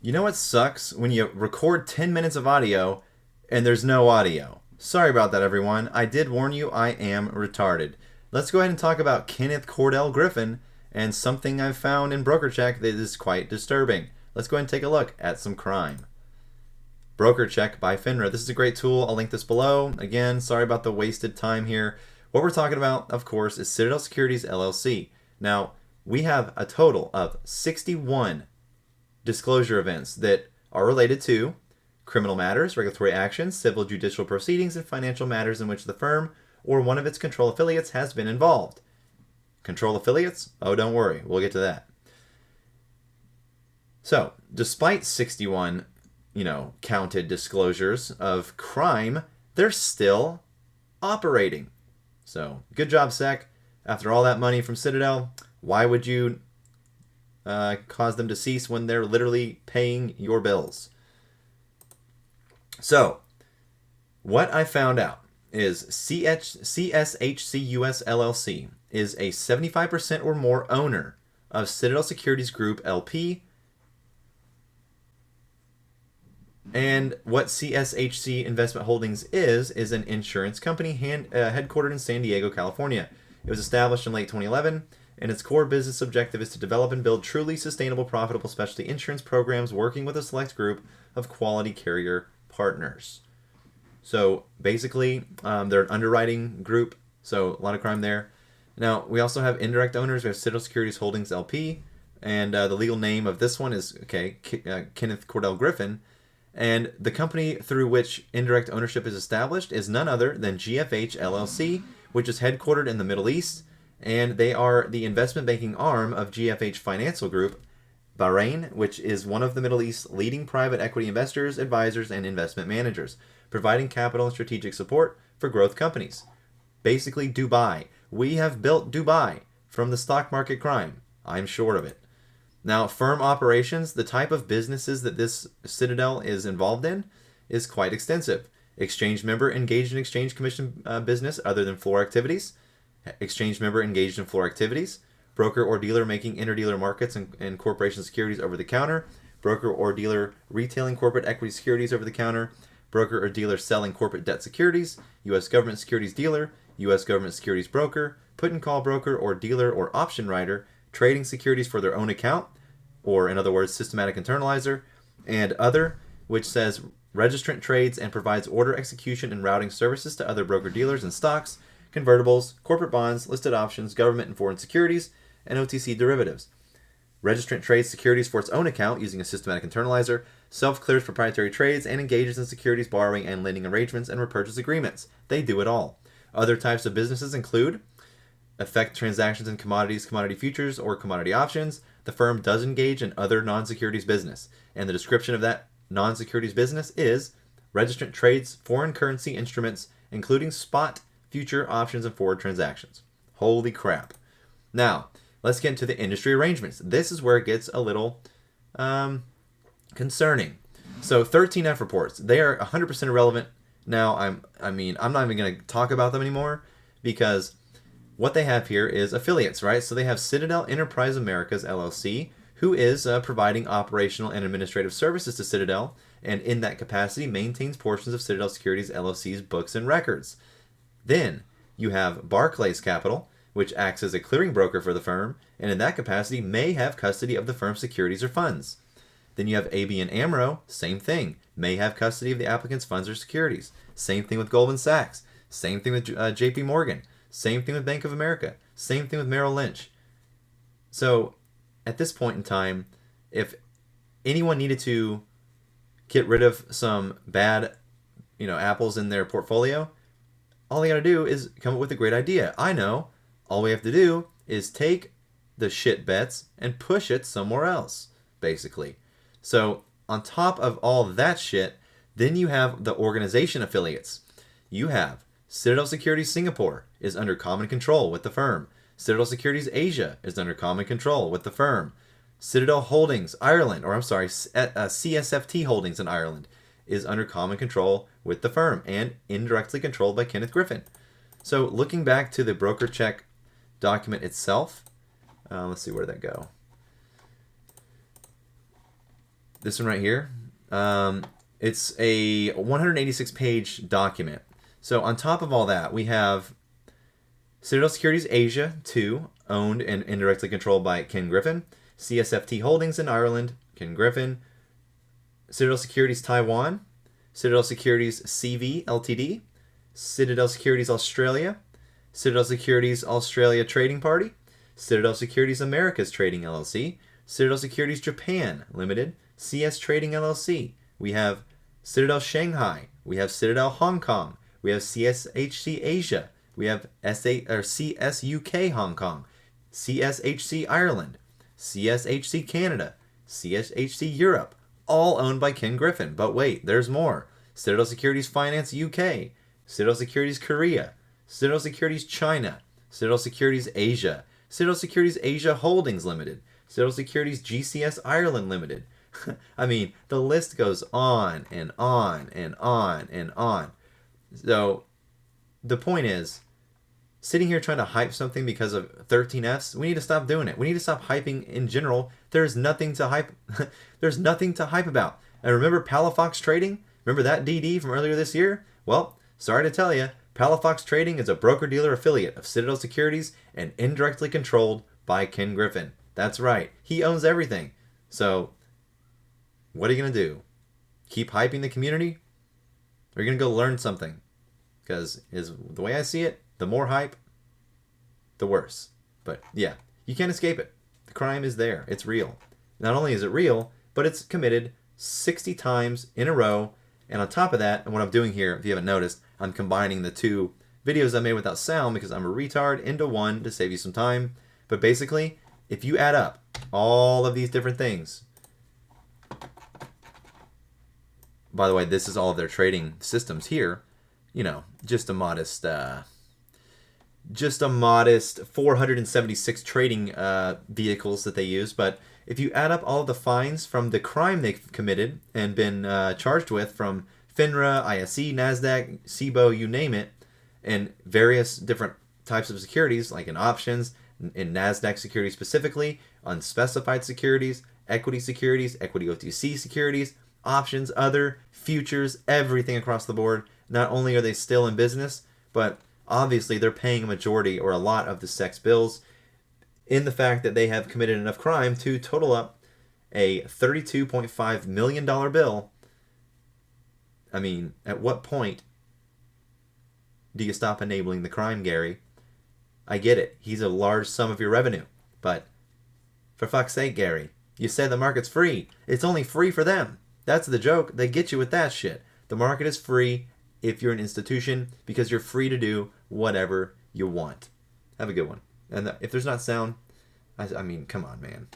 You know what sucks? When you record 10 minutes of audio and there's no audio. Sorry about that, everyone. I did warn you, I am retarded. Let's go ahead and talk about Kenneth Cordell Griffin and something I've found in BrokerCheck that is quite disturbing. Let's go ahead and take a look at some crime. BrokerCheck by FINRA. This is a great tool. I'll link this below. Again, sorry about the wasted time here. What we're talking about, of course, is Citadel Securities LLC. Now, we have a total of 61 disclosure events that are related to criminal matters, regulatory actions, civil judicial proceedings, and financial matters in which the firm or one of its control affiliates has been involved. Control affiliates? Oh, don't worry. We'll get to that. So, despite 61, counted disclosures of crime, they're still operating. So, good job, SEC. After all that money from Citadel, why would you cause them to cease when they're literally paying your bills? So, what I found out is CSHC US LLC is a 75% or more owner of Citadel Securities Group LP. And what CSHC Investment Holdings is an insurance company headquartered in San Diego, California. It was established in late 2011, and its core business objective is to develop and build truly sustainable, profitable specialty insurance programs working with a select group of quality carrier partners. So basically, they're an underwriting group, so a lot of crime there. Now, we also have indirect owners. We have Citadel Securities Holdings LP, and the legal name of this one is, Kenneth Cordell Griffin. And the company through which indirect ownership is established is none other than GFH LLC, which is headquartered in the Middle East, and they are the investment banking arm of GFH Financial Group, Bahrain, which is one of the Middle East's leading private equity investors, advisors, and investment managers, providing capital and strategic support for growth companies. Basically, Dubai. We have built Dubai from the stock market crime. I'm sure of it. Now, firm operations, the type of businesses that this Citadel is involved in is quite extensive. Exchange member engaged in exchange commission business other than floor activities. Exchange member engaged in floor activities. Broker or dealer making interdealer markets and corporation securities over the counter. Broker or dealer retailing corporate equity securities over the counter. Broker or dealer selling corporate debt securities. U.S. government securities dealer. U.S. government securities broker. Put and call broker or dealer or option writer. Trading securities for their own account, or in other words, systematic internalizer, and other, which says registrant trades and provides order execution and routing services to other broker-dealers and stocks, convertibles, corporate bonds, listed options, government and foreign securities, and OTC derivatives. Registrant trades securities for its own account using a systematic internalizer, self-clears proprietary trades, and engages in securities borrowing and lending arrangements and repurchase agreements. They do it all. Other types of businesses include effect transactions in commodities, commodity futures, or commodity options. The firm does engage in other non-securities business, and the description of that non-securities business is registrant trades foreign currency instruments, including spot, future options, and forward transactions. Holy crap. Now, let's get into the industry arrangements. This is where it gets a little concerning. So 13F reports, they are 100% irrelevant. Now, I'm not even going to talk about them anymore because what they have here is affiliates, right? So they have Citadel Enterprise Americas LLC, who is providing operational and administrative services to Citadel, and in that capacity maintains portions of Citadel Securities LLC's books and records. Then you have Barclays Capital, which acts as a clearing broker for the firm, and in that capacity may have custody of the firm's securities or funds. Then you have ABN AMRO, same thing, may have custody of the applicant's funds or securities. Same thing with Goldman Sachs, same thing with JP Morgan. Same thing with Bank of America. Same thing with Merrill Lynch. So, at this point in time, if anyone needed to get rid of some bad, apples in their portfolio, all they got to do is come up with a great idea. I know. All we have to do is take the shit bets and push it somewhere else, basically. So, on top of all that shit, then you have the organization affiliates. You have Citadel Securities Singapore is under common control with the firm. Citadel Securities Asia is under common control with the firm. Citadel Holdings Ireland, CSFT Holdings in Ireland, is under common control with the firm and indirectly controlled by Kenneth Griffin. So looking back to the BrokerCheck document itself, let's see, where did that go? This one right here. It's a 186-page document. So on top of all that, we have Citadel Securities Asia 2, owned and indirectly controlled by Ken Griffin. CSFT Holdings in Ireland, Ken Griffin. Citadel Securities Taiwan. Citadel Securities CV Ltd. Citadel Securities Australia. Citadel Securities Australia Trading Party. Citadel Securities Americas Trading LLC. Citadel Securities Japan Limited. CS Trading LLC. We have Citadel Shanghai. We have Citadel Hong Kong. We have CSHC Asia. We have CSUK Hong Kong. CSHC Ireland. CSHC Canada. CSHC Europe. All owned by Ken Griffin. But wait, there's more. Citadel Securities Finance UK. Citadel Securities Korea. Citadel Securities China. Citadel Securities Asia. Citadel Securities Asia Holdings Limited. Citadel Securities GCS Ireland Limited. I mean, the list goes on and on and on and on. So, the point is, sitting here trying to hype something because of 13 Fs, we need to stop doing it. We need to stop hyping in general. There's nothing to hype. There's nothing to hype about. And remember Palafox Trading? Remember that DD from earlier this year? Well, sorry to tell you, Palafox Trading is a broker-dealer affiliate of Citadel Securities and indirectly controlled by Ken Griffin. That's right. He owns everything. So, what are you going to do? Keep hyping the community? Or are you going to go learn something? Because the way I see it, the more hype, the worse. But yeah, you can't escape it. The crime is there. It's real. Not only is it real, but it's committed 60 times in a row. And on top of that, and what I'm doing here, if you haven't noticed, I'm combining the two videos I made without sound because I'm a retard into one to save you some time. But basically, if you add up all of these different things, by the way, this is all of their trading systems here. You know, just a modest 476 trading vehicles that they use. But if you add up all of the fines from the crime they've committed and been charged with from FINRA, ISE, NASDAQ, SIBO, you name it, and various different types of securities, like in options, in NASDAQ securities specifically, unspecified securities, equity OTC securities, options, other, futures, everything across the board. Not only are they still in business, but obviously they're paying a majority or a lot of the SEC's bills in the fact that they have committed enough crime to total up a $32.5 million bill. I mean, at what point do you stop enabling the crime, Gary? I get it. He's a large sum of your revenue. But for fuck's sake, Gary, you said the market's free. It's only free for them. That's the joke. They get you with that shit. The market is free if you're an institution because you're free to do whatever you want. Have a good one. And if there's not sound, I mean, come on, man.